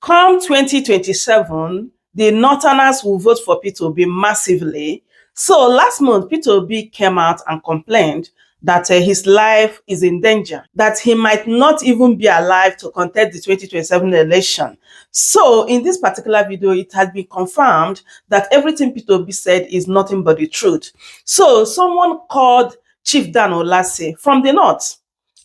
Come 2027, the Northerners will vote for Peter Obi massively. So last month, Peter Obi came out and complained that his life is in danger, that he might not even be alive to contest the 2027 election. So in this particular video, it has been confirmed that everything Peter Obi said is nothing but the truth. So someone called Chief Dan Ulasi from the north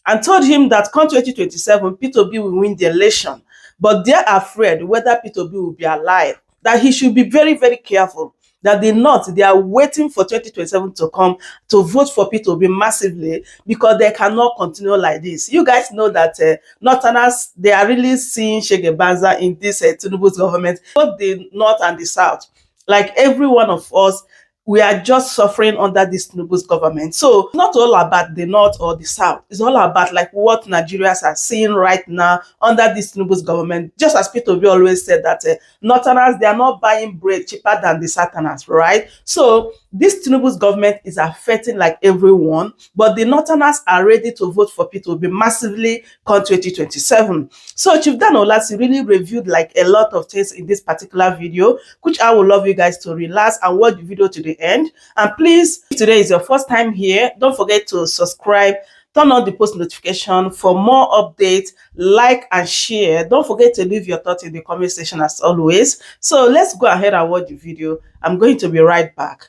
and told him that come 2027, Peter Obi will win the election. But they're afraid whether Peter Obi will be alive, that he should be very, very careful. That the North, they are waiting for 2027 to come to vote for Peter Obi massively because they cannot continue like this. You guys know that Northerners, they are really seeing Shege Banza in this Tinubu's government, both the North and the South. Like every one of us, we are just suffering under this Tinubu's government. So it's not all about the North or the South. It's all about like what Nigerians are seeing right now under this Tinubu's government. Just as Peter Obi always said that Northerners, they are not buying bread cheaper than the Southerners, right? So this Tinubu's government is affecting like everyone, but the Northerners are ready to vote for Peter Obi massively come 2027. So Chief Dan Ulasi really reviewed like a lot of things in this particular video, which I would love you guys to relax and watch the video to the end. And please, if today is your first time here, don't forget to subscribe, turn on the post notification for more updates, like and share. Don't forget to leave your thoughts in the comment section as always. So let's go ahead and watch the video. I'm going to be right back.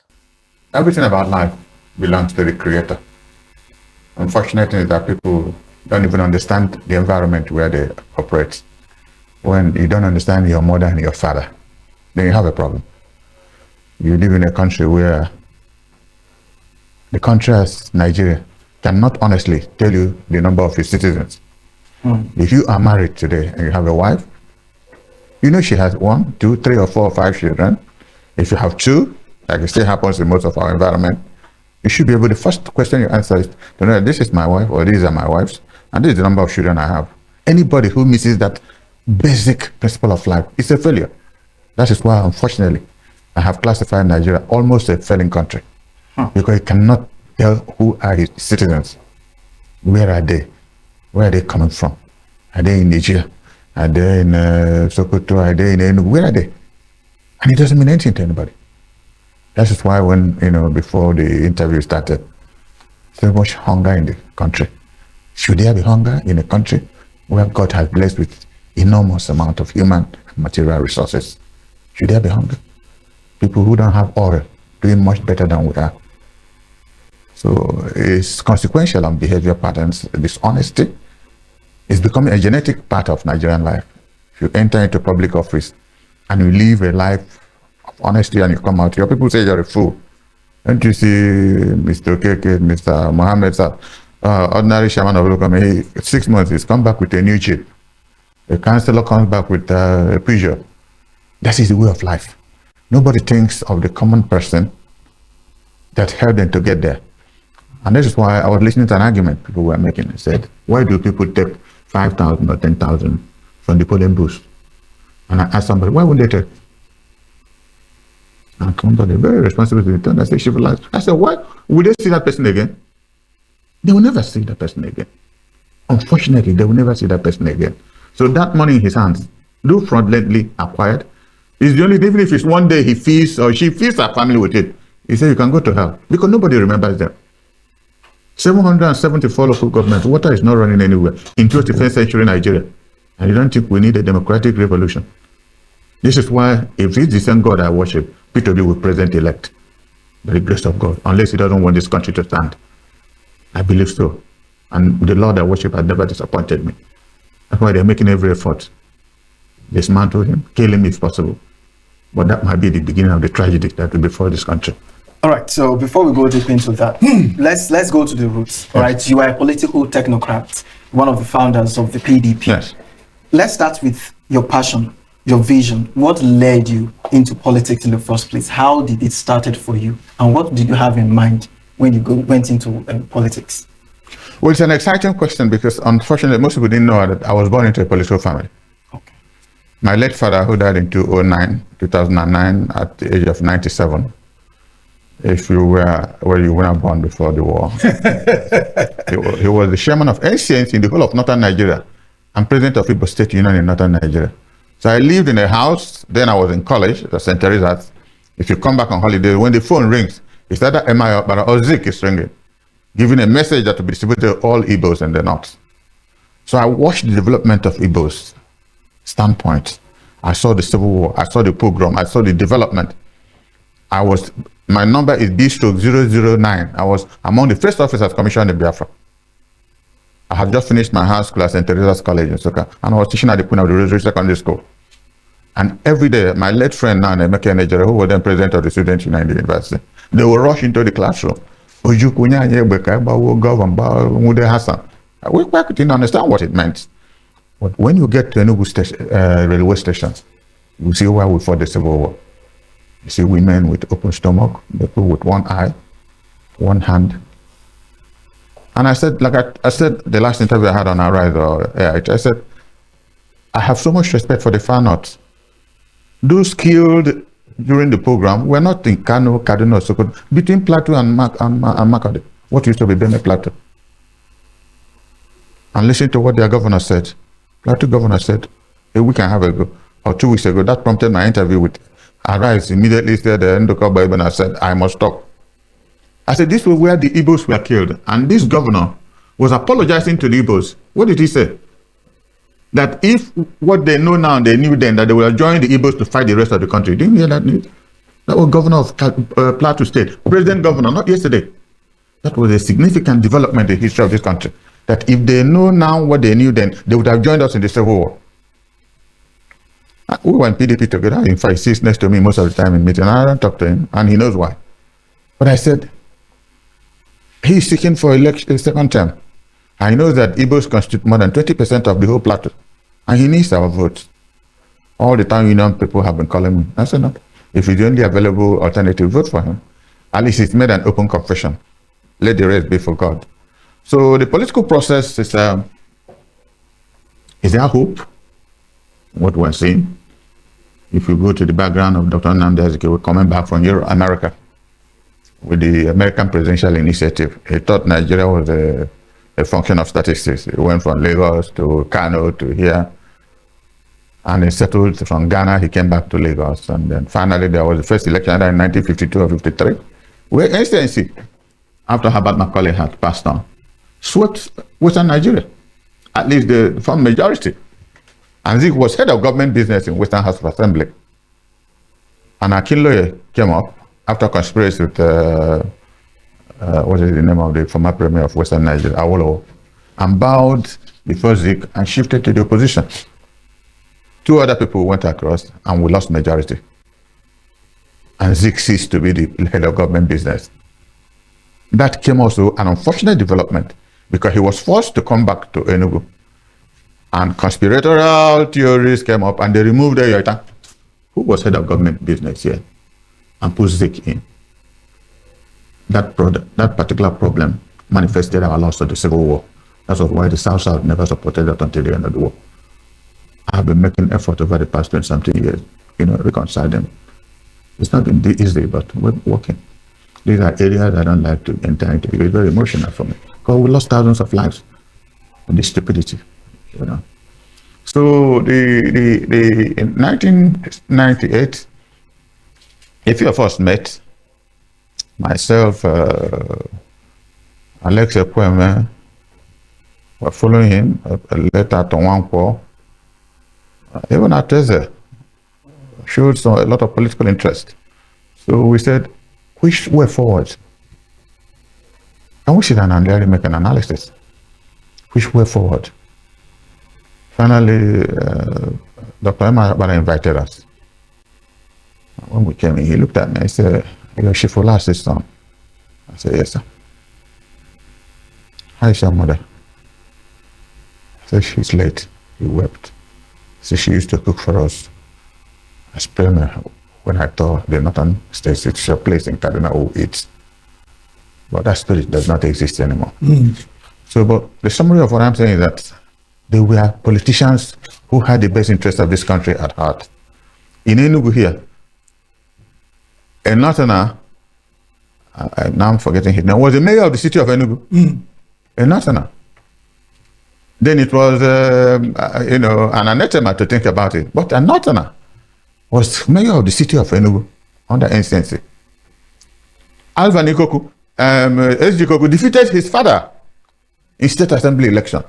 Everything about life belongs to the Creator. Unfortunately, is that people don't even understand the environment where they operate. When you don't understand your mother and your father, then you have a problem. You live in a country where the country as Nigeria cannot honestly tell you the number of its citizens. If you are married today and you have a wife, you know she has 1, 2, 3 or 4 or 5 children. If you have 2, like it still happens in most of our environment, you should be able, the first question you answer is to know this is my wife or these are my wives and this is the number of children I have. Anybody who misses that basic principle of life is a failure. That is why, unfortunately, I have classified Nigeria almost a failing country because it cannot tell who are its citizens. Where are they? Where are they coming from? Are they in Nigeria? Are they in Sokoto? Are they in Enugu? Where are they? And it doesn't mean anything to anybody. That is why when, before the interview started, so much hunger in the country. Should there be hunger in a country where God has blessed with enormous amount of human and material resources? Should there be hunger? People who don't have oil doing much better than we are. So it's consequential on behavior patterns. Dishonesty is becoming a genetic part of Nigerian life. If you enter into public office and you live a life of honesty and you come out, your people say you're a fool. Don't you see Mr. Okeke, Mr. Mohammed, ordinary chairman of local, 6 months, he's come back with a new chip. The councillor comes back with a Peugeot. That is the way of life. Nobody thinks of the common person that helped them to get there. And this is why I was listening to an argument people were making. They said, why do people take 5,000 or 10,000 from the polling booth? And I asked somebody, why wouldn't they take? And somebody very responsible to return. I said, civilized. I said, why? Will they see that person again? They will never see that person again. Unfortunately, they will never see that person again. So that money in his hands, though fraudulently acquired, is the only, even if it's one day he feeds or she feeds her family with it, he said you can go to hell because nobody remembers them. 774 local governments, water is not running anywhere in 21st century Nigeria. And you don't think we need a democratic revolution? This is why if it's the same God I worship, Peter Obi will president-elect by the grace of God, unless he doesn't want this country to stand. I believe so. And the Lord I worship has never disappointed me. That's why they're making every effort. Dismantle him, kill him if possible. But that might be the beginning of the tragedy that will befall this country. All right, so before we go deep into that, let's go to the roots. All right, you are a political technocrat, one of the founders of the PDP. Yes. Let's start with your passion, your vision. What led you into politics in the first place? How did it started for you? And what did you have in mind when you went into politics? Well, it's an exciting question because unfortunately, most people didn't know that I was born into a political family. Okay. My late father, who died in 2009 at the age of 97, if you were, well, you were not born before the war. He was the chairman of NCNC in the whole of northern Nigeria and president of Igbo State Union in northern Nigeria. So I lived in a house. Then I was in college at St. Teresa's. If you come back on holiday, when the phone rings, it's either MI or Zik is ringing, giving a message that will be distributed to all Igbos in the north. So I watched the development of Igbos standpoint. I saw the Civil War. I saw the pogrom. I saw the development. My number is B/009. I was among the first officers commissioned in Biafra. I had just finished my high school at St. Teresa's College in Soka, and I was teaching at the Queen of the Rosary Secondary School. And every day, my late friend now, Emeka Nigeria, who was then president of the Student Union in the university, they would rush into the classroom. We couldn't understand what it meant. But when you get to Enugu railway station, you see where we fought the Civil War. You see women with open stomach, people with one eye, one hand. And I said, like I said, the last interview I had on Arise or I said, I have so much respect for the far north. Those killed during the program were not in Kano, Kaduna, Sokoto, between Plateau and Makade, what used to be Benue Plateau. And listen to what their governor said. Plateau governor said a week and a half ago, or 2 weeks ago, that prompted my interview with Arise. Immediately said, Ndoka Baibana said, I must stop. I said, this was where the Igbos were killed. And this governor was apologizing to the Igbos. What did he say? That if what they know now, they knew then, that they will join the Igbos to fight the rest of the country. Didn't you hear that news? That was governor of Plateau State, president governor, not yesterday. That was a significant development in the history of this country. That if they know now what they knew then, they would have joined us in the Civil War. We were in PDP together. In fact, he sits next to me most of the time in meetings, and I don't talk to him, and he knows why. But I said, he's seeking for election, second term. And he knows that Igbos constitute more than 20% of the whole plateau. And he needs our votes. All the time union people have been calling me. I said, no. If he's the only available alternative, vote for him. At least he's made an open confession. Let the rest be for God. So the political process is there hope? What we're seeing. If you go to the background of Dr. Nnamdi Azikiwe coming back from America with the American Presidential Initiative, he thought Nigeria was a function of statistics. He went from Lagos to Kano to here, and he settled from Ghana. He came back to Lagos, and then finally there was the first election in 1952 or 53, where NCNC, after Herbert Macaulay had passed on, swept Western Nigeria, at least the form majority. And Zik was head of government business in Western House of Assembly. And Akinloye came up after conspiracy with, what is the name of the former premier of Western Nigeria, Awolowo, and bowed before Zik and shifted to the opposition. Two other people went across and we lost majority. And Zik ceased to be the head of government business. That came also an unfortunate development because he was forced to come back to Enugu. And conspiratorial theories came up and they removed Yoita, who was head of government business here, and put Zik in. That particular problem manifested our loss of the Civil War. That's why the South never supported that until the end of the war. I have been making effort over the past 20-something years, reconcile them. It's not been easy, but we're working. These are areas I don't like to enter into. It's very emotional for me because we lost thousands of lives in this stupidity. So in 1998, a few of us met, myself, Alex Ekweme, were following him, later to Nwankwo, even Ateze showed a lot of political interest. So we said, which way forward? And we should make an analysis. Which way forward? Finally, Dr. Emma invited us. When we came in, he looked at me and said, "You're Shifola's son." I said, "Yes, sir." "How is your mother?" I said, "She's late." He wept. He said, "She used to cook for us as premier when I thought the northern states, it's a place in Kaduna who eats. But that spirit does not exist anymore." So, but the summary of what I'm saying is that they were politicians who had the best interest of this country at heart. In Enugu here, a northerner, now I'm forgetting his name, was the mayor of the city of Enugu. A northerner. Then it was, an anathema to think about it. But an northerner was mayor of the city of Enugu under NCNC. Alvan Ikoku, SG Koku defeated his father in state assembly election.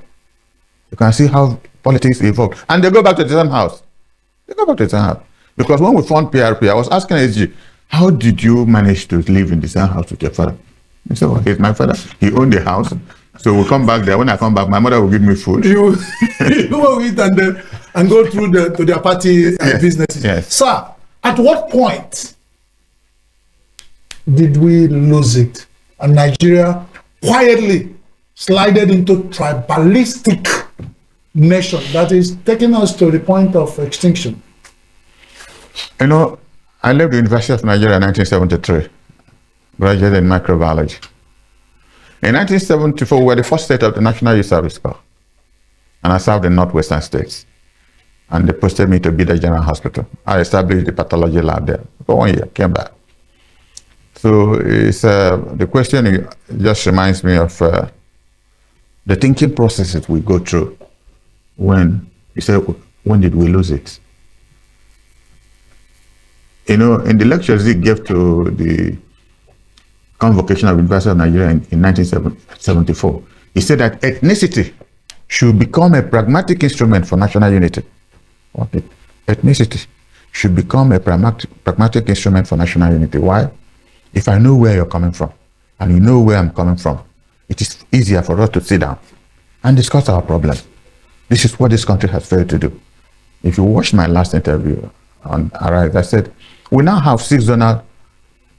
You can see how politics evolved. And they go back to the same house. Because when we formed PRP, I was asking SG, how did you manage to live in the same house with your father? He said, well, he's my father. He owned the house. So we'll come back there. When I come back, my mother will give me food. You will eat and go through to their party businesses. Yes. Sir, at what point did we lose it? And Nigeria quietly slided into tribalistic nation that is taking us to the point of extinction. I left the University of Nigeria in 1973, graduated in microbiology. In 1974, we were the first state of the National Youth Service Corps, and I served in northwestern states. And they posted me to Bida General Hospital. I established the pathology lab there for 1 year, came back. So it's, the question just reminds me of the thinking processes we go through when you say, when did we lose it? In the lectures he gave to the convocation of the University of Nigeria in 1974, he said that ethnicity should become a pragmatic instrument for national unity. Okay. Ethnicity should become a pragmatic instrument for national unity. Why? If I know where you're coming from, and you know where I'm coming from, it is easier for us to sit down and discuss our problems. This is what this country has failed to do. If you watch my last interview on Arise, I said, we now have 6 zonal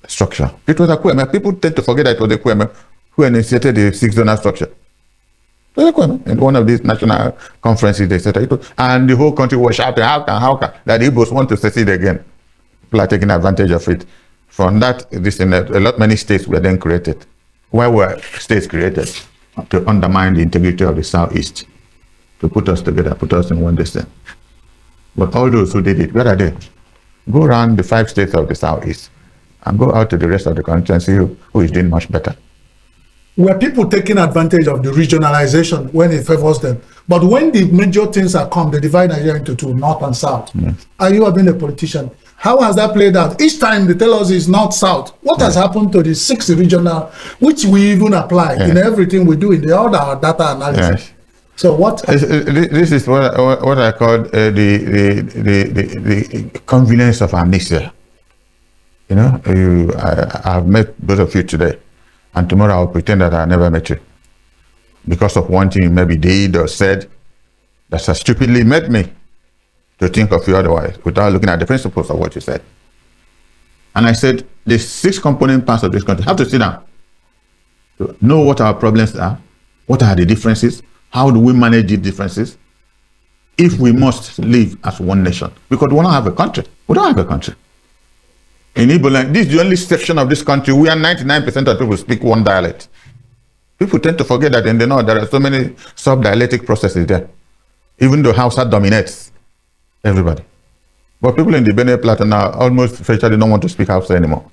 structure. It was a Kweme. People tend to forget that it was a Kweme who initiated the 6 zonal structure. It was a Kweme. In one of these national conferences, they said, and the whole country was shouting, how can, that the Igbos want to secede again. People are taking advantage of it. From that, many states were then created. Why were states created? To undermine the integrity of the Southeast, to put us together, put us in one distance. But all those who did it, where are they? Go around the 5 states of the Southeast and go out to the rest of the country and see who is doing much better. Were people taking advantage of the regionalization when it favors them? But when the major things are come, they divide Nigeria into 2, North and South. Yes. Are you being a politician? How has that played out? Each time they tell us it's North-South. What has happened to the 6 regional, which we even apply in everything we do in all our data analysis? Yes. So what? This is what I call the convenience of amnesia. I've met both of you today, and tomorrow I'll pretend that I never met you because of one thing you maybe did or said that has stupidly made me to think of you otherwise without looking at the principles of what you said. And I said, the 6 component parts of this country have to sit down to know what our problems are, what are the differences, how do we manage these differences, if we must live as one nation. Because we don't have a country. We don't have a country. In Igbo land, this is the only section of this country where 99% of people speak one dialect. People tend to forget that in the north there are so many sub-dialectic processes there, even though Hausa dominates everybody. But people in the Benue Plateau now almost virtually don't want to speak Hausa anymore.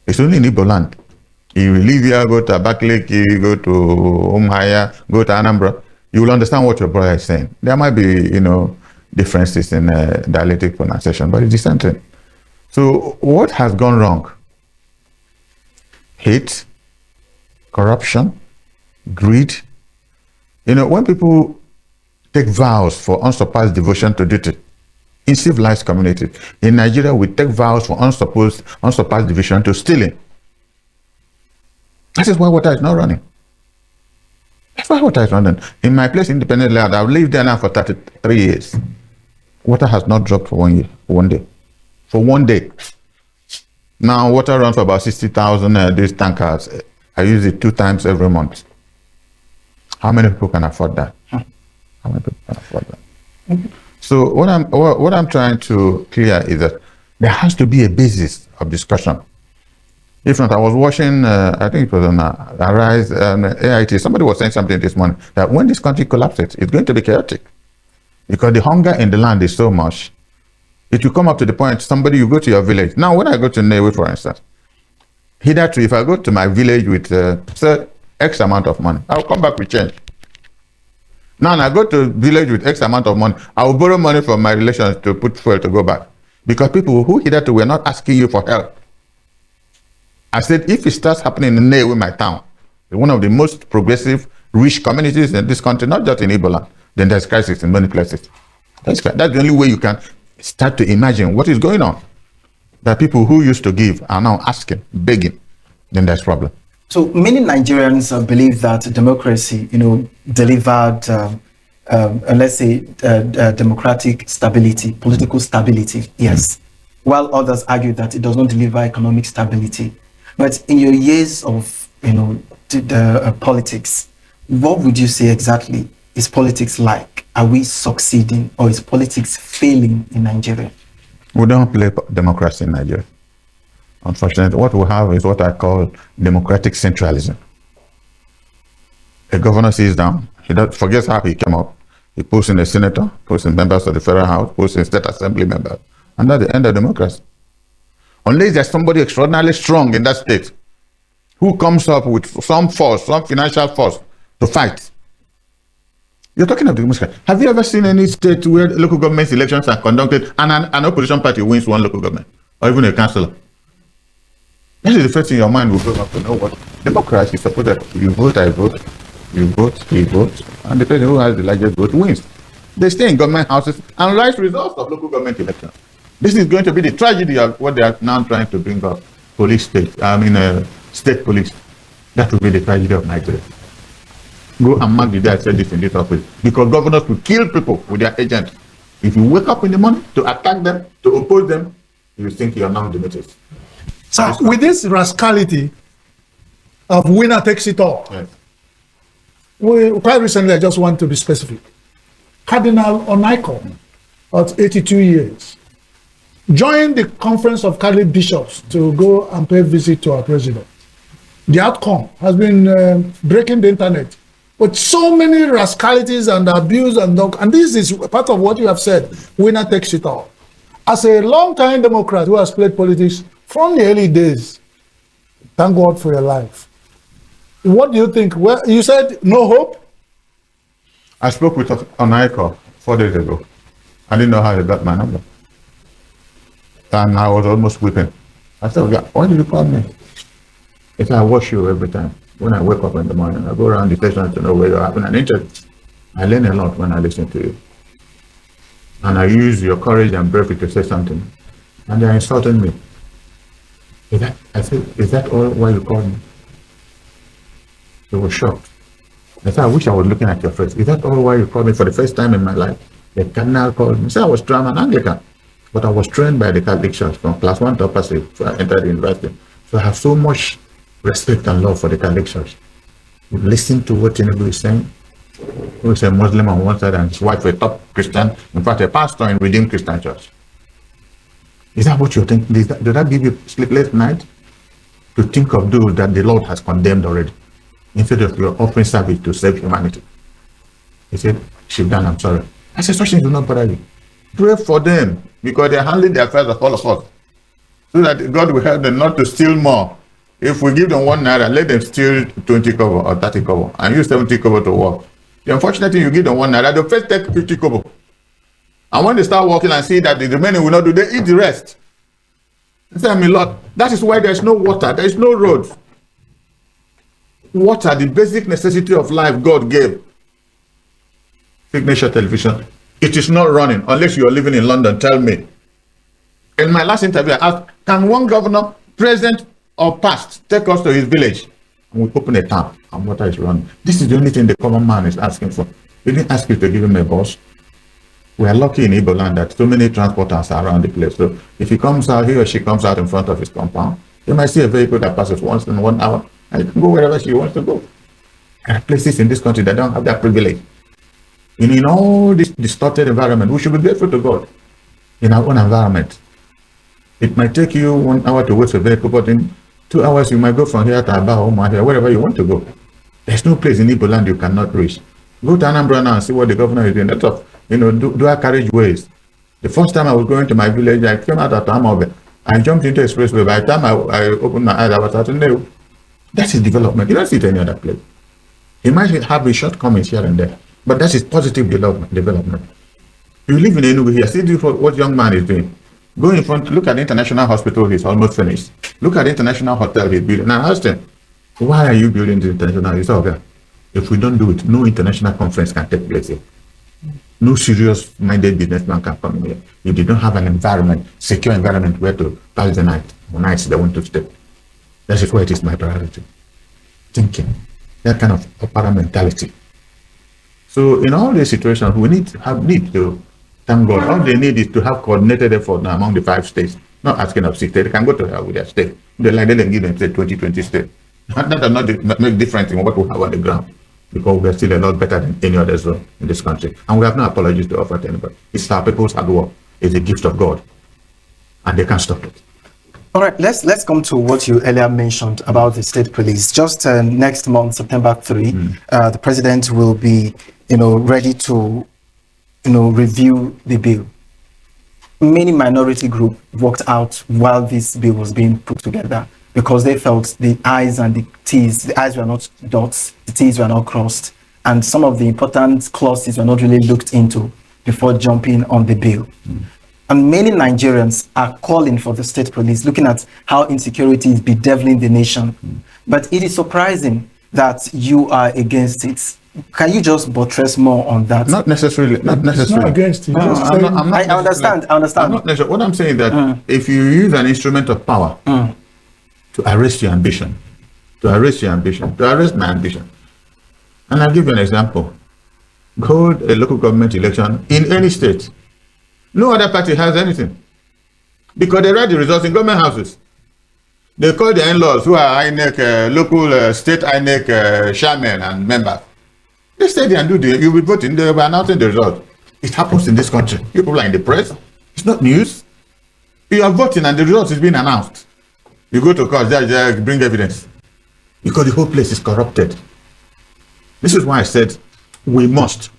It's only in Igbo land. You leave here, go to Abakaliki, go to Umuahia, go to Anambra, you will understand what your brother is saying. There might be, differences in dialectic pronunciation, but it's the same thing. So what has gone wrong? Hate, corruption, greed. When people take vows for unsurpassed devotion to duty in civilized communities, in Nigeria, we take vows for unsurpassed devotion to stealing. That is why water is not running. That's why water is running. In my place, independent land, I've lived there now for 33 years. Water has not dropped for 1 year, 1 day. For 1 day. Now, water runs for about 60,000 these tankers. I use it 2 times every month. How many people can afford that? How many people can afford that? So what I'm trying to clear is that there has to be a basis of discussion. If not, I was watching, I think it was on Arise, AIT, somebody was saying something this morning, that when this country collapses, it's going to be chaotic. Because the hunger in the land is so much, it will come up to the point, you go to your village. Now, when I go to Newe, for instance, hitherto, if I go to my village with, say, X amount of money, I'll come back with change. Now I go to village with X amount of money. I will borrow money from my relations to put fuel to go back. Because people who hitherto were not asking you for help. I said, if it starts happening in Newe, my town, one of the most progressive, rich communities in this country, not just in Ebola, then there's crisis in many places. That's the only way you can start to imagine what is going on. That people who used to give are now asking, begging, then there's problem. So many Nigerians believe that democracy, delivered, let's say, democratic stability, political stability, yes. While others argue that it does not deliver economic stability. But in your years of, politics, what would you say exactly is politics like? Are we succeeding, or is politics failing in Nigeria? We don't play democracy in Nigeria. Unfortunately, what we have is what I call democratic centralism. A governor sits down, he forgets how he came up. He puts in a senator, puts in members of the federal house, puts in state assembly members, and that's the end of democracy. Unless there's somebody extraordinarily strong in that state who comes up with some force, some financial force to fight. You're talking of democracy. Have you ever seen any state where local government elections are conducted and an opposition party wins one local government, or even a councillor? This is the first thing your mind will go up to know what democracy is supposed to. You vote, I vote, you vote, he votes, and the person who has the largest vote wins. They stay in government houses and write results of local government elections. This is going to be the tragedy of what they are now trying to bring up, state police. That will be the tragedy of Nigeria. Go and mark the day I said this in this office. Because governors will kill people with their agents. If you wake up in the morning to attack them, to oppose them, you think you are now demoted. So with this rascality of winner takes it all, Yes. quite recently, I just want to be specific. Cardinal Onaiko, at 82 years, joined the Conference of Catholic Bishops to go and pay visit to our president. The outcome has been breaking the internet with so many rascalities and abuse, and this is part of what you have said, winner takes it all. As a long-time Democrat who has played politics from the early days, thank God for your life. What do you think? Well, you said no hope? I spoke with Onaiko 4 days ago. I didn't know how he got my number. And I was almost weeping. I said, why did you call me? He said, I watch you every time. When I wake up in the morning, I go around the station to know where you're having an interview. I learn a lot when I listen to you. And I use your courage and bravery to say something. And they're insulting me. I said, is that all why you called me? They were shocked. I said, I wish I was looking at your face. Is that all why you called me for the first time in my life? The cardinal called me. I said, I was trained an Anglican, but I was trained by the Catholic Church from class 1 to upper 6. So I entered the university. So I have so much respect and love for the Catholic Church. You listen to what Tinubu is saying, who is a Muslim on one side and his wife a top Christian, in fact a pastor in Redeemed Christian Church. Is that what you think? Did that give you sleepless night? To think of those that the Lord has condemned already, instead of your offering service to save humanity. He said, Shivdan, I'm sorry. I said, such things do not bother you. Pray for them, because they are handling the affairs of all of us. So that God will help them not to steal more. If we give them 1 naira, let them steal 20 kobo or 30 kobo and use 70 kobo to work. The unfortunate thing, you give them 1 naira, they first take 50 kobo. And when they start working and see that the remaining will not do, they eat the rest. I say, Lord, that is why there is no water, there is no roads. Water, the basic necessity of life God gave. Signature Television, it is not running unless you are living in London. Tell me. In my last interview, I asked, can one governor, present or past, take us to his village? And we open a tap and water is running. This is the only thing the common man is asking for. He didn't ask you to give him a bus. We are lucky in Igbo land that so many transporters are around the place. So if he comes out, he or she comes out in front of his compound, you might see a vehicle that passes once in 1 hour and you can go wherever she wants to go. There are places in this country that don't have that privilege. In all this distorted environment, we should be grateful to God in our own environment. It might take you 1 hour to wait for a vehicle, but in 2 hours you might go from here to Aba or Mahia, wherever you want to go. There's no place in Igbo land you cannot reach. Go to Anambra now and see what the governor is doing. That's of, dual carriageways. The first time I was going to my village, I came out at Amaobe. I jumped into expressway. By the time I opened my eyes, I was at That is development. You don't see it any other place. It might have a shortcomings here and there, But that is positive development. You live in Enugu here, see what young man is doing. Go in front, look at the international hospital, he's almost finished. Look at the international hotel he's building. Now I asked him, why are you building the international? He said, okay, if we don't do it, no international conference can take place here. No serious-minded businessman can come in here. If they don't have an environment, secure environment where to pass the night, or nights they want to stay. That is why it is my priority. Thinking, that kind of opera mentality. So in all these situations, we need to thank God. All they need is to have coordinated effort now among the 5 states. Not asking of 6 states. They can go to hell with their state. They like they give them say 2020 states. That does not make difference in what we have on the ground, because we're still a lot better than any other zone in this country. And we have no apologies to offer to anybody. It's our people's hard work. It's a gift of God. And they can't stop it. All right, let's come to what you earlier mentioned about the state police. Just next month, September 3, the president will be, ready to, review the bill. Many minority groups walked out while this bill was being put together because they felt the I's and the T's, the I's were not dots, the T's were not crossed, and some of the important clauses were not really looked into before jumping on the bill. And many Nigerians are calling for the state police, looking at how insecurity is bedeviling the nation. But it is surprising that you are against it. Can you just buttress more on that? Not necessarily. Not necessarily. Not against it. I understand. I'm not necessarily. What I'm saying is that if you use an instrument of power to arrest your ambition, to arrest my ambition, and I'll give you an example. Hold a local government election in any state. No other party has anything, because they write the results in government houses. They call their in-laws, who are INEC, local state INEC chairmen and members. They stay there and you'll be voting, they'll be announcing the result. It happens in this country. People are in the press. It's not news. You are voting and the result is being announced. You go to court, judge, bring evidence. Because the whole place is corrupted. This is why I said we must.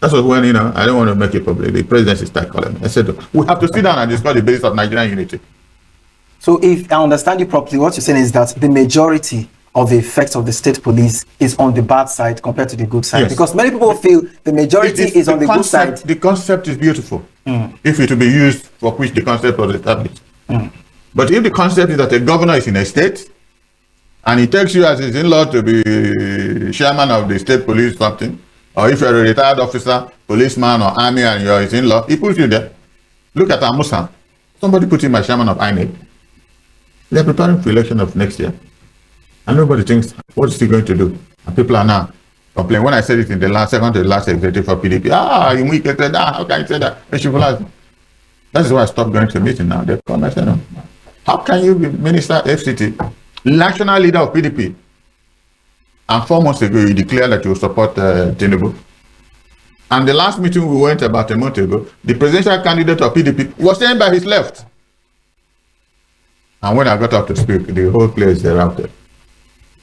That's when, I don't want to make it public. The presidency started calling me. I said, we have to sit down and discuss the basis of Nigerian unity. So if I understand you properly, what you're saying is that the majority of the effects of the state police is on the bad side compared to the good side. Yes. Because many people feel the majority is on the good side. The concept is beautiful, if it will be used for which the concept was established. But if the concept is that a governor is in a state, and he takes you as his in-law to be chairman of the state police something, or if you're a retired officer, policeman or army and you're his in-law, he puts you there. Look at Amusa. Somebody put him as chairman of INEC. They're preparing for election of next year. And nobody thinks, what is he going to do? And people are now complaining. When I said it in the second to the last executive for PDP, you wicked, how can you say that? That is why I stopped going to the meeting now. They come and say, no. How can you be Minister FCT, national leader of PDP, and 4 months ago you declared that you will support Tinubu? And the last meeting we went about a month ago, the presidential candidate of PDP was standing by his left. And when I got up to speak, the whole place erupted.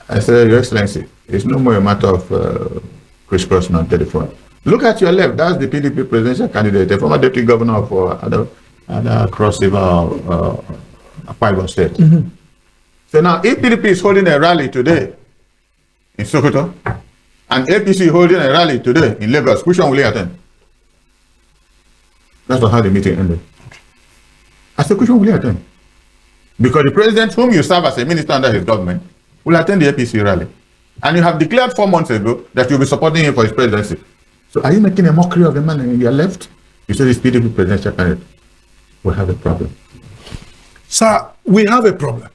I said, Your Excellency, it's no more a matter of crisscross on telephone. Look at your left, that's the PDP presidential candidate, the former deputy governor of Cross River, Akwa Ibom State. So now, if PDP is holding a rally today in Sokoto, and APC holding a rally today in Lagos, which one will you attend? That's not how the meeting ended. I said, which one will you attend? Because the president, whom you serve as a minister under his government, will attend the APC rally. And you have declared 4 months ago that you'll be supporting him for his presidency. So are you making a mockery of the man in your left? You said he's PDP presidential candidate. We have a problem. Sir, we have a problem.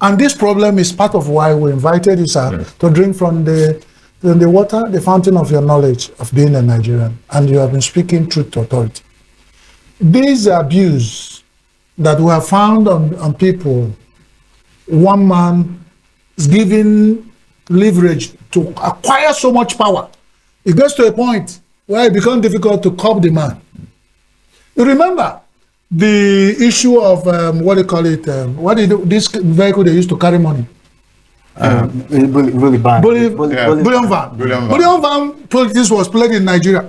And this problem is part of why we invited you, sir, yes, to drink from the water, the fountain of your knowledge of being a Nigerian. And you have been speaking truth to authority. This abuse that we have found on people, one man is giving leverage to acquire so much power. It gets to a point where it becomes difficult to curb the man. You remember the issue of this vehicle they used to carry money? Bullion van. Bullion van politics was played in Nigeria.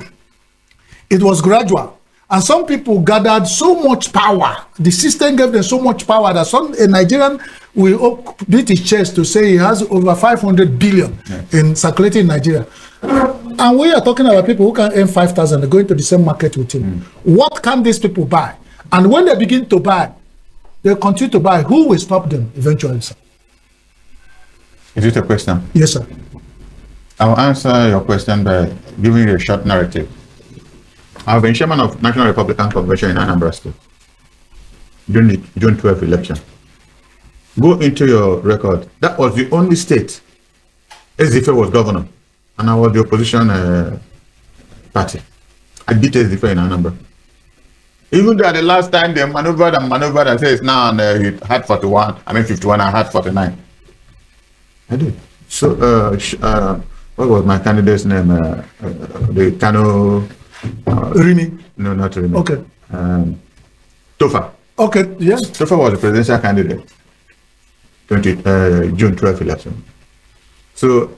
It was gradual. And some people gathered so much power. The system gave them so much power that a Nigerian will beat his chest to say he has over 500 billion in circulating in Nigeria. And we are talking about people who can earn 5,000, they're going to the same market with him. What can these people buy? And when they begin to buy, they continue to buy. Who will stop them eventually, sir? Is it a question? Yes, sir. I'll answer your question by giving you a short narrative. I've been chairman of National Republican Convention in Anambra State during the June 12th election. Go into your record. That was the only state Ezife was governor, and I was the opposition party. I beat Ezife in Anambra. Even though the last time they maneuvered and said it's now he had 41, 51, I had 49. I did. So, what was my candidate's name? The Kano... Rimi? No, not Rimi. Okay. Tofa. Okay, yes. Tofa was the presidential candidate. June 12th election. So,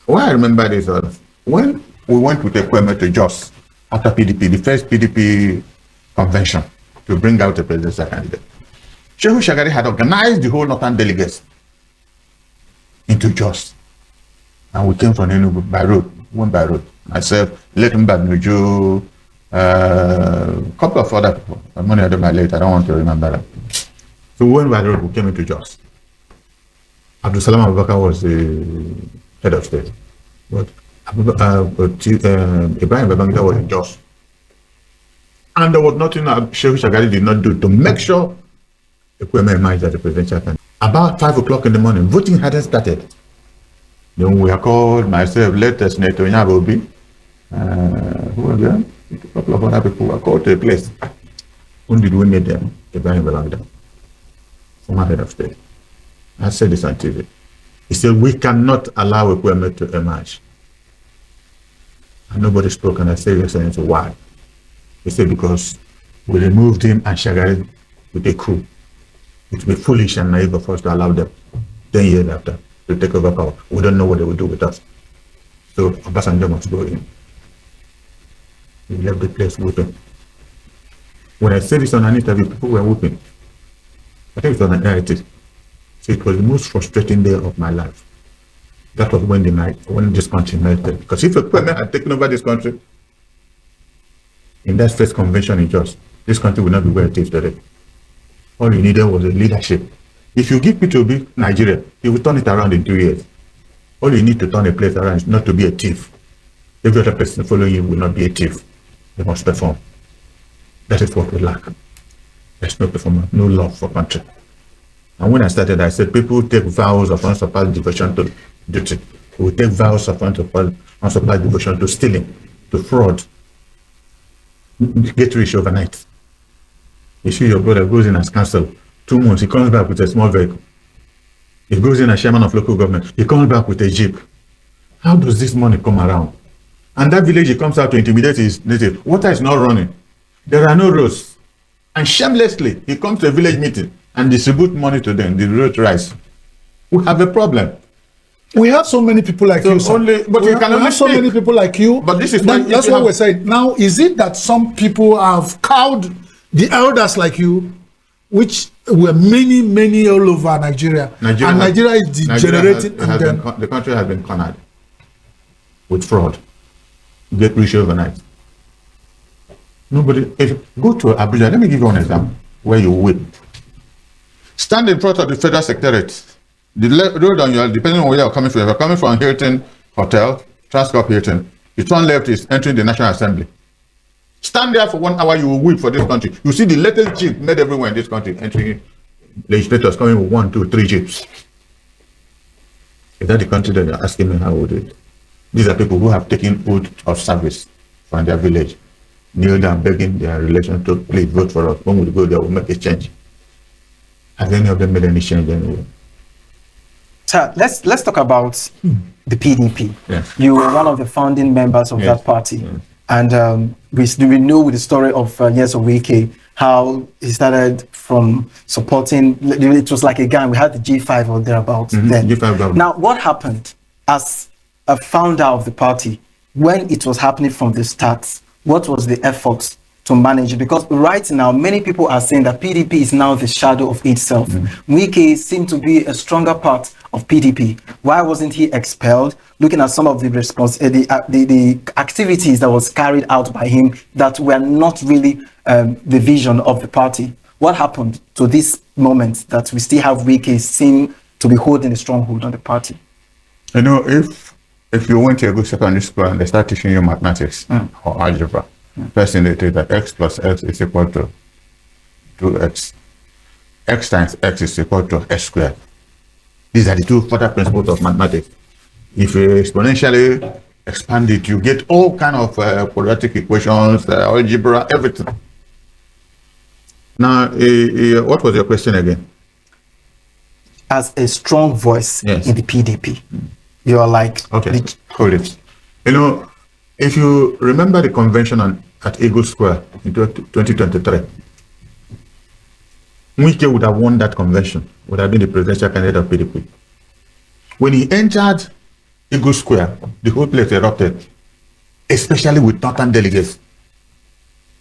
why I remember this was when we went with Ekweme to Jos after PDP, the first PDP convention to bring out a presidential candidate. Shehu Shagari had organized the whole northern delegates into Jos. And we came from Enugu by road, went by road. Myself, Leighton Badnuju, a couple of other people. Many of them are late, I don't want to remember that. So we went by road, we came into Jos. Abdul Salam Abubakar was the head of state. But Ibrahim Babangida was in Jos. And there was nothing Shehu Shagari did not do to make sure Ekweme emerged as the presidential candidate. About 5 o'clock in the morning, voting hadn't started. Then we are called, myself, latest Senator Obi, who was there? A couple of other people were called to a place. When did we meet them? Ibrahim Babangida, former head of state. I said this on TV. He said, we cannot allow Ekweme to emerge. And nobody spoke, and I said, yes, why? He said, because we removed him and Shagari with a coup. It would be foolish and naive of us to allow them 10 years after to take over power. We don't know what they will do with us. So Obasanjo must go in. He left the place weeping. When I said this on an interview, people were weeping. I think it was an narrative. So it was the most frustrating day of my life. That was when this country melted. Because if Ekweme had taken over this country, in that first convention in Jos, this country would not be where it is today. All you needed was a leadership. If you give Peter Obi Nigeria, he will turn it around in 2 years. All you need to turn a place around is not to be a thief. Every other person following you will not be a thief. They must perform. That is what we lack. There's no performance, no love for country. And when I started, I said people take vows of unsurpassed devotion to duty. We take vows of unsurpassed devotion to stealing, to fraud. Get rich overnight. You see your brother goes in as council, 2 months, he comes back with a small vehicle. He goes in as chairman of local government, he comes back with a jeep. How does this money come around? And that village he comes out to intimidate his native. Water is not running. There are no roads. And shamelessly, he comes to a village meeting and distribute money to them, the road rise. We have a problem. We have so many people like you, sir. But you can only have so many people like you. But this is that's what we're saying. Now, is it that some people have cowed the elders like you, which were many all over Nigeria, and Nigeria is degenerating? The country has been cornered with fraud. Get rich overnight. Nobody. Go to Abuja. Let me give you an example where you win. Stand in front of the federal secretariat. The road on your, depending on where you're coming from, if you're coming from Hilton Hotel, Transcorp Hilton, you turn left is entering the National Assembly. Stand there for 1 hour, you will weep for this country. You see the latest jeep made everywhere in this country, entering legislators coming with 1, 2, 3 jeeps. Is that the country that you're asking me how we do it? These are people who have taken oath of service from their village, kneel down begging their relation to please vote for us. When we go there, we'll make a change. Has any of them made any change anyway? Sir, let's talk about the PDP. Yes. You were one of the founding members of that party. Yes. And we know with the story of Nyesom Wike, how he started from supporting, it was like a gang. We had the G5 or thereabouts then. G5 government. Now, what happened as a founder of the party when it was happening from the start? What was the effort to manage it? Because right now, many people are saying that PDP is now the shadow of itself. Wike seemed to be a stronger part of PDP? Why wasn't he expelled? Looking at some of the the activities that was carried out by him that were not really the vision of the party. What happened to this moment that we still have Wike seem to be holding a stronghold on the party? You know, if you went to a good secondary school and they start teaching you mathematics or algebra, first thing they tell you that x plus x is equal to 2x. X times x is equal to x squared. These are the two further principles of mathematics. If you exponentially expand it, you get all kind of quadratic equations, algebra, everything. Now, what was your question again? As a strong voice in the PDP, you are like... Okay, hold it. You know, if you remember the convention at Eagle Square in 2023, Wike would have won that convention, would have been the presidential candidate of PDP. When he entered Eagle Square, the whole place erupted, especially with northern delegates.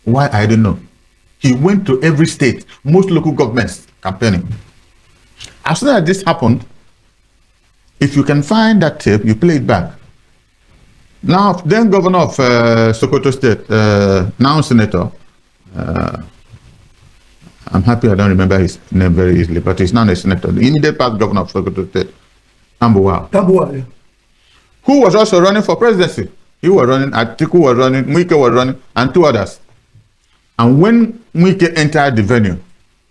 Why? I don't know. He went to every state, most local governments campaigning. As soon as this happened, if you can find that tape, you play it back. Now, then governor of Sokoto State, now senator, I'm happy I don't remember his name very easily, but he's now a senator, the immediate past governor of Sokoto State, Tambuwal, who was also running for presidency. He was running, Atiku was running, Wike was running, and two others. And when Wike entered the venue,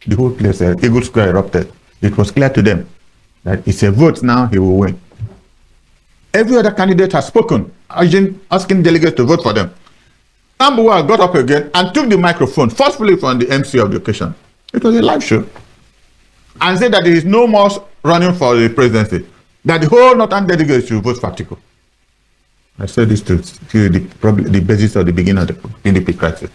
the whole place, Eagle Square erupted. It was clear to them that it's a vote now, he will win. Every other candidate has spoken, asking delegates to vote for them. Tambuwal got up again and took the microphone, forcefully from the MC of the occasion. It was a live show. And said that there is no more running for the presidency, that the whole northern delegates should vote for Atiku. I said this to the basis of the beginning of the PDP crisis.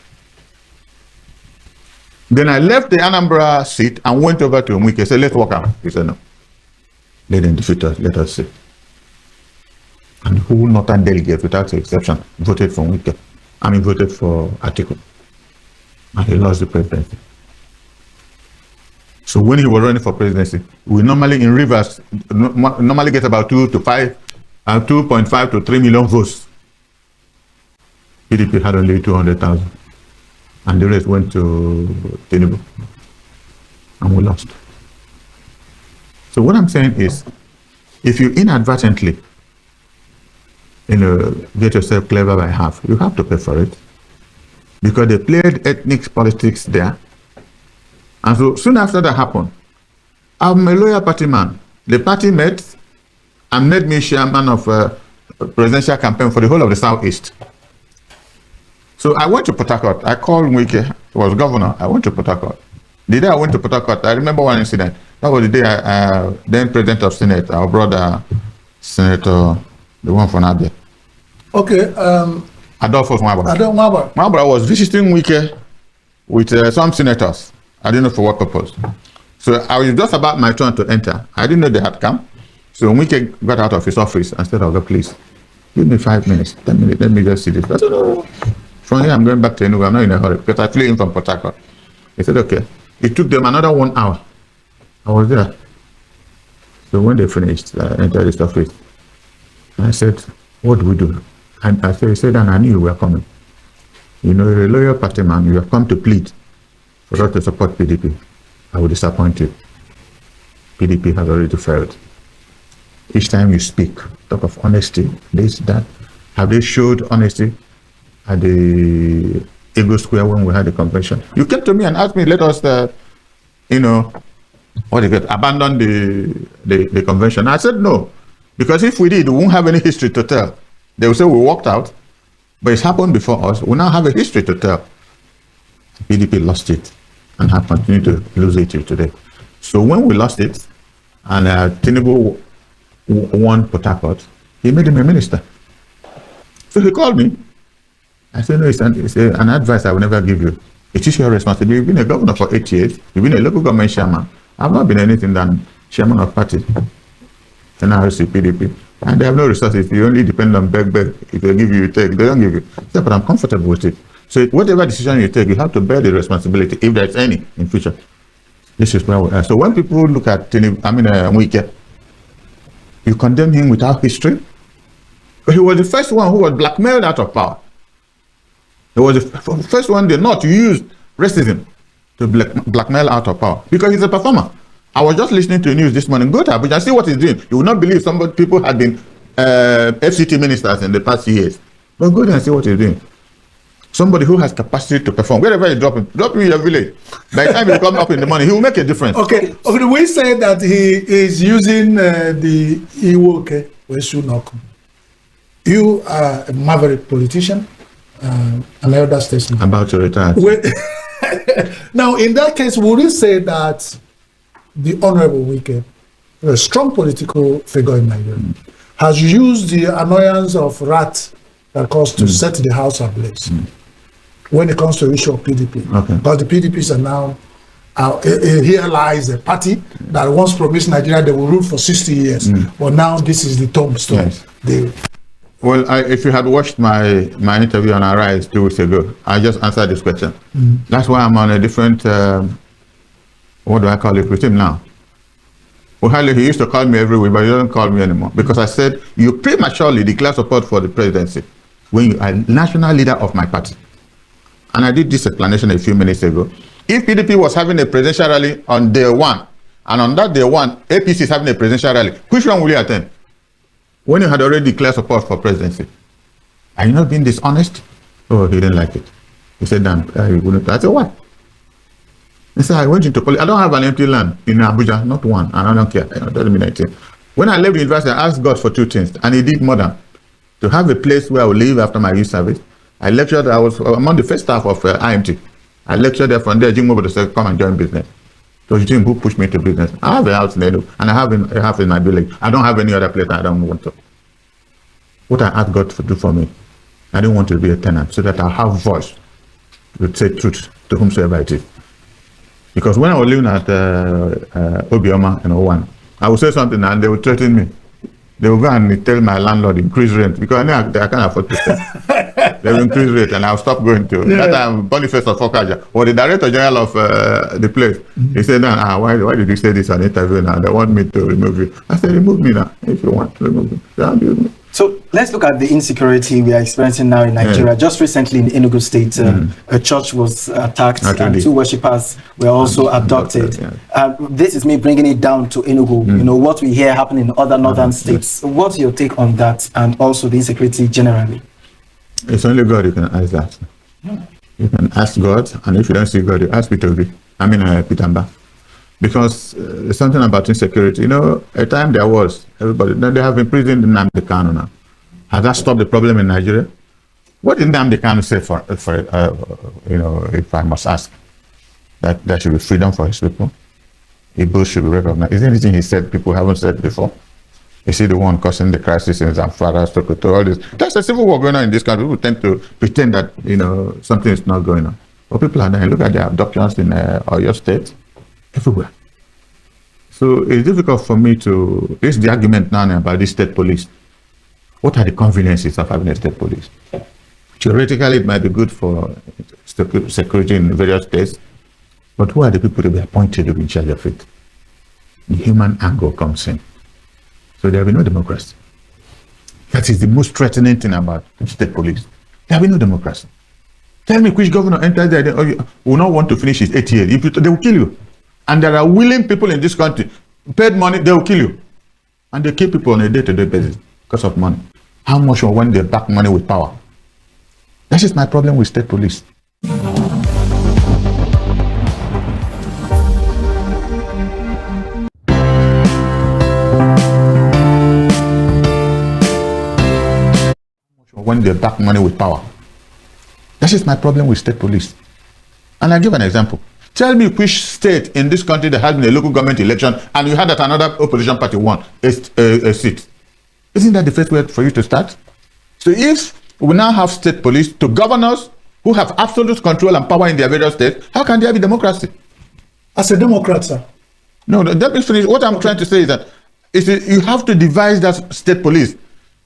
Then I left the Anambra seat and went over to Wike. I said, let's walk out. He said, no. Let them defeat us. Let us see. And the whole northern delegates, without exception, voted for Wike. Voted for Atiku. And he lost the presidency. So when he was running for presidency, we normally in Rivers normally get about 2.5 to 3 million votes. PDP had only 200,000. And the rest went to Tinubu. And we lost. So what I'm saying is, if you inadvertently get yourself clever by half, you have to pay for it. Because they played ethnic politics there. And so soon after that happened, I'm a loyal party man. The party met and made me chairman of a presidential campaign for the whole of the Southeast. So I went to Port Harcourt. I called Wike, he was governor. I went to Port Harcourt. The day I went to Port Harcourt, I remember one incident. That was the day then President of Senate, our brother, Senator, the one from Abia. Okay. Adolphus Mwabara was visiting Wike with some senators. I didn't know for what purpose. So I was just about my turn to enter. I didn't know they had come. So Wike got out of his office and said, "Oh, please, give me 5 minutes, 10 minutes, let me just see this." I said, "No. From here, I'm going back to Enugu. I'm not in a hurry," because I flew in from Port Harcourt. He said, "Okay." It took them another 1 hour. I was there. So when they finished, I entered his office. I said, "What do we do?" And he said, "And I knew you were coming. You're a loyal party man. You have come to plead for us to support PDP. I will disappoint you. PDP has already failed. Each time you speak, talk of honesty, this, that. Have they showed honesty at the Eagle Square when we had the convention? You came to me and asked me, let us, abandon the convention." I said no, because if we did, we won't have any history to tell. They will say we walked out, but it's happened before us. We now have a history to tell. PDP lost it and have continued to lose it till today. So when we lost it, and Tinubu won Port Harcourt, he made him a minister. So he called me. I said, "No, it's an advice I will never give you. It is your responsibility. You've been a governor for 8 years. You've been a local government chairman. I've not been anything than chairman of party. NRC, PDP. And they have no resources. You only depend on beg. If they give you, you take. They don't give you." Yeah, but I'm comfortable with it. So whatever decision you take, you have to bear the responsibility, if there's any, in future. This is where we are. So when people look at Wike, You condemn him without history. He was the first one who was blackmailed out of power. He was the first one they not used racism to blackmail out of power because he's a performer. I was just listening to the news this morning. Go to Abuja and see what he's doing. You will not believe people had been FCT ministers in the past years. But go there and see what he's doing. Somebody who has capacity to perform. Wherever you drop him in your village. By the time you come up in the morning, he will make a difference. Okay. We say that he is using the Iwoke, we should not come. You are a maverick politician, an elder statesman. About to retire. Now, in that case, would you say that the Honorable Wike, a strong political figure in Nigeria, has used the annoyance of rat that caused to set the house ablaze when it comes to the issue of PDP? Okay. Because the PDPs are now, here lies a party that once promised Nigeria they will rule for 60 years. But now this is the tombstone. Yes. Well, if you had watched my interview on Arise 2 weeks ago, I just answered this question. That's why I'm on a different, what do I call it, with him now. Well, he used to call me every week, but he doesn't call me anymore. Because I said, you prematurely declare support for the presidency when you are national leader of my party. And I did this explanation a few minutes ago. If PDP was having a presidential rally on day one, and on that day one, APC is having a presidential rally, which one will you attend? When you had already declared support for presidency. Are you not being dishonest? Oh, he didn't like it. He said, Dan, you wouldn't. I said, why? He said, I went into politics. I don't have an empty land in Abuja, not one, and I don't care. It doesn't mean anything. When I left the university, I asked God for two things, and he did more than to have a place where I would live after my youth service. I lectured, I was among the first staff of IMT. I lectured there. From there, Jim Mobo said, come and join business. So Jim, who pushed me to business? I have a house in Edo, and I have a house in my village. I don't have any other place I don't want to. What I asked God to do for me, I didn't want to be a tenant, so that I have voice to say truth to whomsoever it is. Because when I was living at Obioma in 01, I would say something and they would threaten me. They would go and tell my landlord increase rent because I know I can't afford to pay. They will increase rent and I'll stop going to. That time Boniface of Fokaja or the director general of the place. He said, why did you say this on interview now? They want me to remove you. I said, remove me now if you want to remove me. So let's look at the insecurity we are experiencing now in Nigeria. Yeah. Just recently in Enugu State, a church was attacked and 2 worshippers were also abducted. Yeah. This is me bringing it down to Enugu. You know, what we hear happen in other northern states. What's your take on that and also the insecurity generally? It's only God you can ask that. You can ask God, and if you don't see God, you ask Peter Obi. Peter Mba. Because there's something about insecurity. You know, at time there was, they have imprisoned Nnamdi Kanu now. Has that stopped the problem in Nigeria? What did Nnamdi Kanu say for if I must ask? That there should be freedom for his people? Igbo should be recognized. Is there anything he said people haven't said before? Is he the one causing the crisis in Zamfara, Sokoto, all this? There's a civil war going on in this country. People tend to pretend that, something is not going on. But people are dying. Look at the abductions in Oyo State. Everywhere. So it's difficult for me to raise the argument now about this state police. What are the conveniences of having a state police? Theoretically, it might be good for security in various states, but who are the people to be appointed to be in charge of it? The human angle comes in. So there will be no democracy. That is the most threatening thing about state police. There will be no democracy. Tell me which governor enters there will not want to finish his 8 years. They will kill you. And there are willing people in this country, paid money, they will kill you. And they kill people on a day-to-day basis because of money. How much or when they back money with power? That is my problem with state police. When they back money with power. That is my problem with state police. And I'll give an example. Tell me which state in this country that had a local government election and you had that another opposition party won a seat. Isn't that the first way for you to start? So if we now have state police to governors who have absolute control and power in their various states, how can there be democracy? As a Democrat, sir. No, let me finish. What I'm trying to say is that you have to devise that state police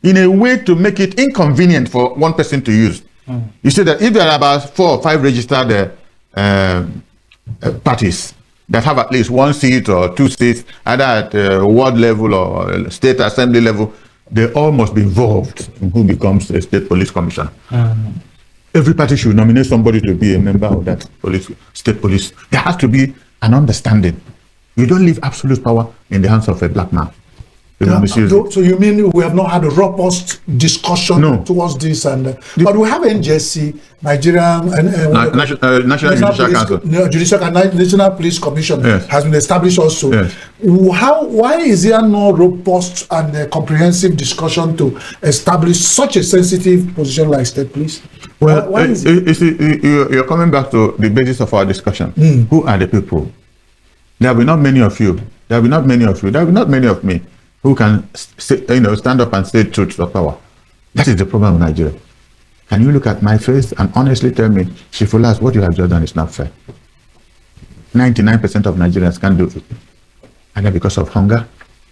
in a way to make it inconvenient for one person to use. You say that if there are about 4 or 5 registered parties, that have at least 1 seat or 2 seats, either at ward level or state assembly level, they all must be involved in who becomes a state police commissioner. Every party should nominate somebody to be a member of that state police. There has to be an understanding. You don't leave absolute power in the hands of a black man. So you mean we have not had a robust discussion towards this? But we have NJC, Nigerian National Judicial Council. National Police Commission has been established also. Yes. Why is there no robust and comprehensive discussion to establish such a sensitive position like state police? Well, you're coming back to the basis of our discussion. Who are the people? There will be not many of you. There will be not many of you. There will be not many of me who can stand up and say truth of power. That is the problem in Nigeria. Can you look at my face and honestly tell me, Shifulas, what you have just done is not fair? 99% of Nigerians can't do it. Either because of hunger,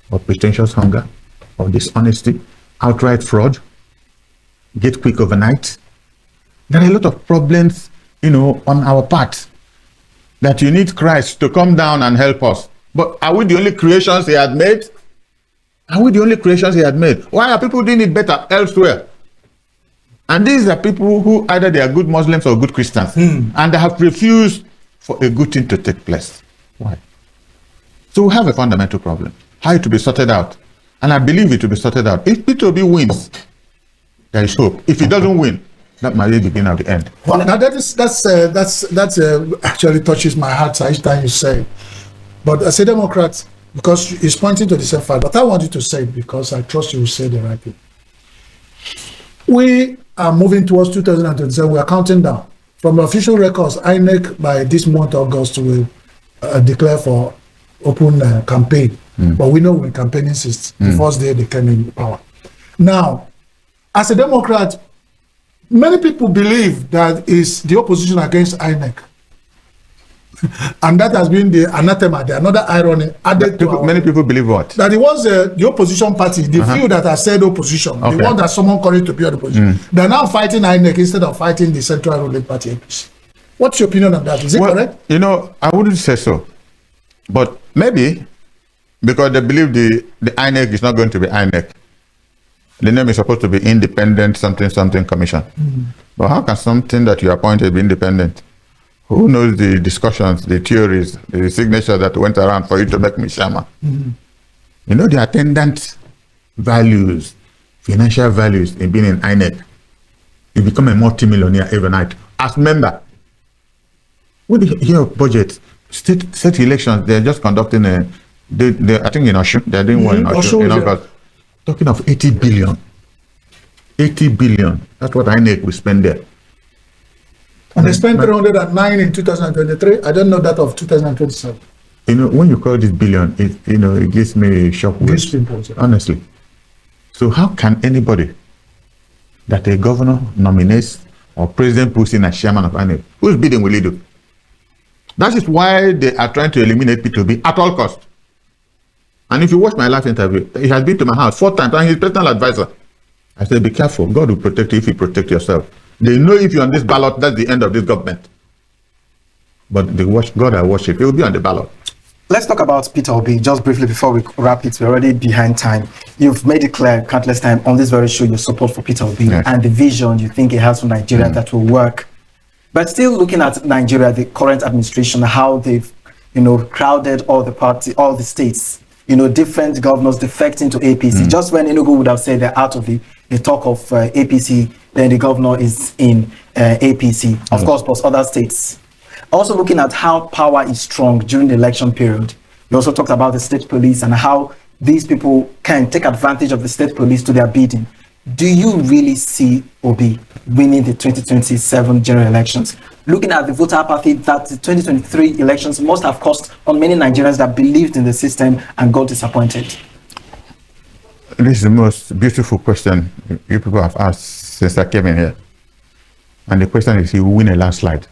or pretentious hunger, or dishonesty, outright fraud, get quick overnight. There are a lot of problems, on our part, that you need Christ to come down and help us. But are we the only creations he had made? Are we the only creations he had made? Why are people doing it better elsewhere? And these are people who either they are good Muslims or good Christians, and they have refused for a good thing to take place. Why? So we have a fundamental problem. How it to be sorted out? And I believe it will be sorted out. If Peter Obi wins, there is hope. If he doesn't win, that might be the beginning of the end. Well, now that's actually touches my heart each time you say it. But as a Democrat, because it's pointing to the same fact, but I want you to say it because I trust you will say the right thing. We are moving towards 2027. We are counting down. From official records, INEC by this month of August will declare for open campaign. But we know we're campaigning since the first day they came in power. Now, as a Democrat, many people believe that it's the opposition against INEC. And that has been the anathema, another irony added to many people believe what? That it was the opposition party, the few that have said opposition, the one that someone called it to be on the opposition. They're now fighting INEC instead of fighting the central ruling party APC. What's your opinion on that? Is it correct? I wouldn't say so. But maybe because they believe the INEC is not going to be INEC. The name is supposed to be Independent something commission. But how can something that you appointed be independent? Who knows the discussions, the theories, the signatures that went around for you to make me chairman? The attendant values, financial values in being in INEC. You become a multi-millionaire every night as member. When you hear of budget, state elections, they're just conducting I think in Osun, they're doing one in Osun, in August. Talking of 80 billion. 80 billion. That's what INEC will spend there. And they spent 309 in 2023. I don't know that of 2027. When you call this billion, it gives me a shock. Honestly. So how can anybody that a governor nominates or president puts in as chairman of INEC, whose bidding will he do? That is why they are trying to eliminate P2B at all costs. And if you watch my last interview, he has been to my house 4 times, and he's personal advisor. I said, be careful. God will protect you if you protect yourself. They know if you're on this ballot, that's the end of this government. But God I worship, he will be on the ballot. Let's talk about Peter Obi just briefly before we wrap it. We're already behind time. You've made it clear countless times on this very show your support for Peter Obi and the vision you think he has for Nigeria that will work. But still looking at Nigeria, the current administration, how they've crowded all the states, different governors defecting to APC. Just when Enugu would have said they're out of the talk of APC, then the governor is in APC, of course, plus other states. Also looking at how power is strong during the election period. You also talked about the state police and how these people can take advantage of the state police to their bidding. Do you really see Obi winning the 2027 general elections? Looking at the voter apathy that the 2023 elections must have cost on many Nigerians that believed in the system and got disappointed. This is the most beautiful question you people have asked since I came in here. And the question is, he will win a landslide.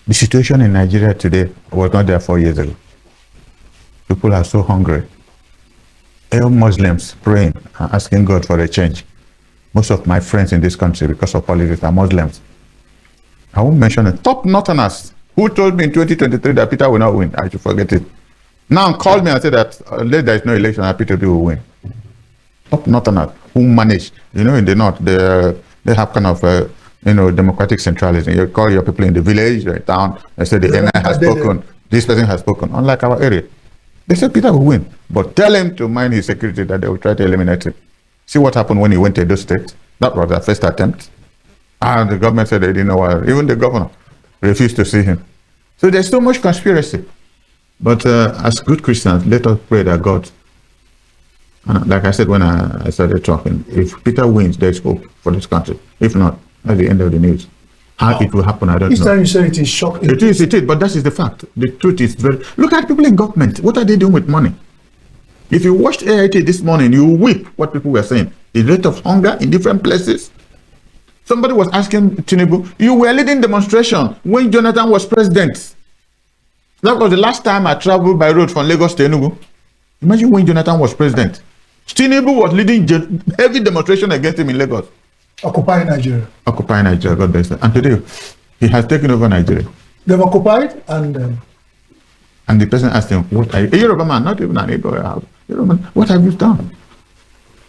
The situation in Nigeria today was not there 4 years ago. People are so hungry. All Muslims praying and asking God for a change. Most of my friends in this country, because of politics, are Muslims. I won't mention it. Top Northerners Who told me in 2023 that Peter will not win? I should forget it. Now call me and say that there is no election and Peter Obi will win. Up Northerners who manage, in the North, they have kind of, democratic centralism. You call your people in the village, the town, and say the NI has spoken, this person has spoken. Unlike our area, they said Peter will win, but tell him to mind his security that they will try to eliminate him. See what happened when he went to those states. That was their first attempt. And the government said they didn't know why. Even the governor refused to see him. So there's so much conspiracy. But as good Christians, let us pray that God, and like I said when I started talking, if Peter wins, there's hope for this country. If not, at the end of the news. How it will happen, I don't know. Time you say it is shocking. It is, but that is the fact. The truth is look at people in government. What are they doing with money? If you watched AIT this morning, you will weep what people were saying. The rate of hunger in different places. Somebody was asking Tinubu, you were leading demonstration when Jonathan was president. That was the last time I traveled by road from Lagos to Enugu. Imagine when Jonathan was president. Tinubu was leading heavy demonstration against him in Lagos. Occupying Nigeria. Occupying Nigeria, God bless him. And today, he has taken over Nigeria. They've occupied and the person asked him, what are you? A Yoruba man, not even an Igbo. Yoruba man, what have you done?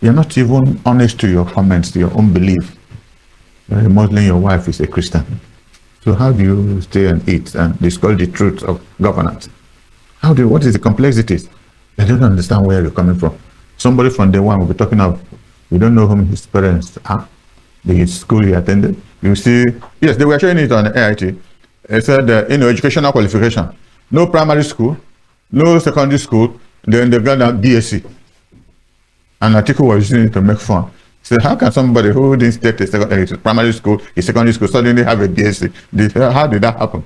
You're not even honest to your comments, to your own belief. You're a Muslim, your wife is a Christian. So how do you stay and eat and discuss the truth of governance? What is the complexities? I don't understand where you're coming from. Somebody from day one will be talking of, we don't know whom his parents are, the school he attended. You see, yes, they were showing it on AIT. It said, educational qualification. No primary school, no secondary school, then they got a BSc. An article was using it to make fun. So how can somebody who didn't take the primary school, a secondary school, suddenly have a BSc? How did that happen?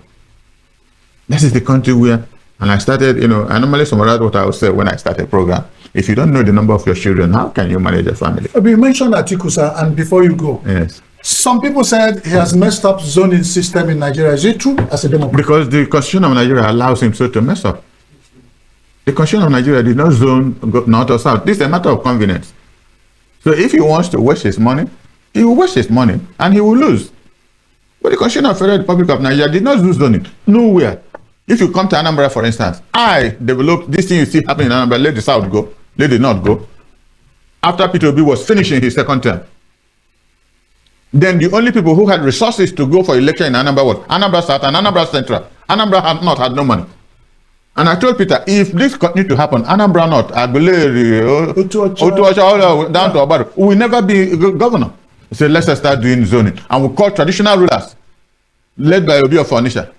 This is the country where, and I started, I normally summarize what I would say when I start a program. If you don't know the number of your children, how can you manage a family? You mentioned Atiku, sir, and before you go, yes. Some people said he has messed up zoning system in Nigeria. Is it true as a Democrat? Because the Constitution of Nigeria allows him so to mess up. The Constitution of Nigeria did not zone north or south. This is a matter of convenience. So if he wants to waste his money, he will waste his money and he will lose. But the Constitution of the Federal Republic of Nigeria did not do zoning. Nowhere. If you come to Anambra, for instance, I developed this thing you see happening in Anambra, let the South go, let the North go. After Peter Obi was finishing his second term, then the only people who had resources to go for election in Anambra was Anambra South and Anambra Central. Anambra North had no money. And I told Peter, if this continues to happen, Anambra North, Aguleri, Otuocha, down to Obaru, we will never be governor. He said, let's start doing zoning. And we call traditional rulers, led by Obi of Onisha.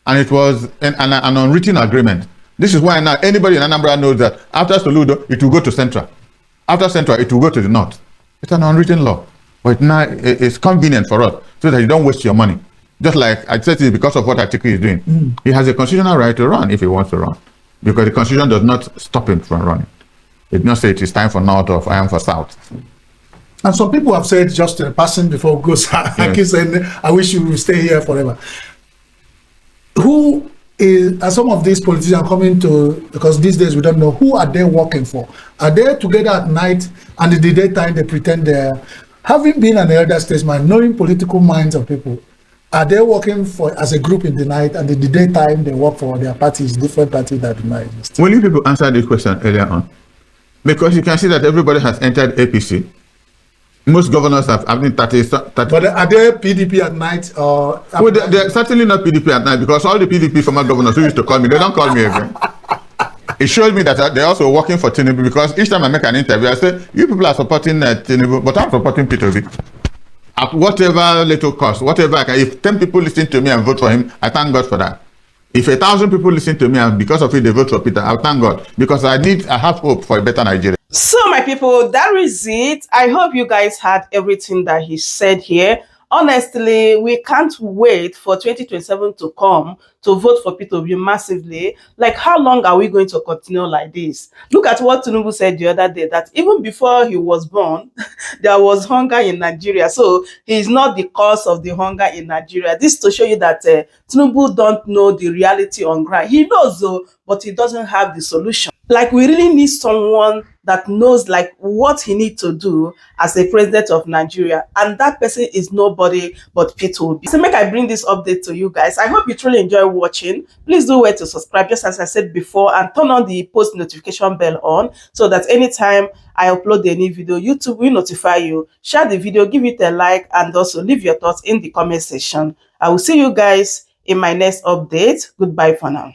And it was an unwritten agreement. This is why now anybody in Anambra knows that after Soludo, it will go to Central. After Central, it will go to the North. It's an unwritten law. But now it's convenient for us so that you don't waste your money. Just like I said, it's because of what Atiku is doing. He has a constitutional right to run if he wants to run. Because the constitution does not stop him from running. It does not say it is time for North or I am for South. And some people have said, just in passing before it goes, I wish you would stay here forever. Who are some of these politicians coming to, because these days we don't know, who are they working for? Are they together at night and in the daytime they pretend they're, having been an elder statesman, knowing political minds of people, are they working for as a group in the night and in the daytime they work for their parties, different parties that do not exist? Well, you people answered this question earlier on, because you can see that everybody has entered APC. Most governors have been 30. But are they PDP at night or? Well, they're certainly not PDP at night, because all the PDP former governors who used to call me, they don't call me again. It shows me that they're also working for Tinubu, because each time I make an interview, I say, you people are supporting Tinubu, but I'm supporting Peter Obi. At whatever little cost, whatever I can. If 10 people listen to me and vote for him, I thank God for that. If 1,000 people listen to me and because of it they vote for Peter, I thank God, because I have hope for a better Nigeria. So my people, that is it. I hope you guys had everything that he said here. Honestly, we can't wait for 2027 to come to vote for Peter Obi massively. Like, how long are we going to continue like this? Look at what Tinubu said the other day, that even before he was born, there was hunger in Nigeria. So he's not the cause of the hunger in Nigeria. This to show you that Tinubu don't know the reality on ground. He knows though, but he doesn't have the solution. Like, we really need someone that knows like what he needs to do as a president of Nigeria, and that person is nobody but Peter Obi. So make I bring this update to you guys. I hope you truly enjoy watching. Please do wait to subscribe, just as I said before, and turn on the post notification bell on, so that anytime I upload a new video, YouTube will notify you. Share the video, give it a like, and also leave your thoughts in the comment section. I will see you guys in my next update. Goodbye for now.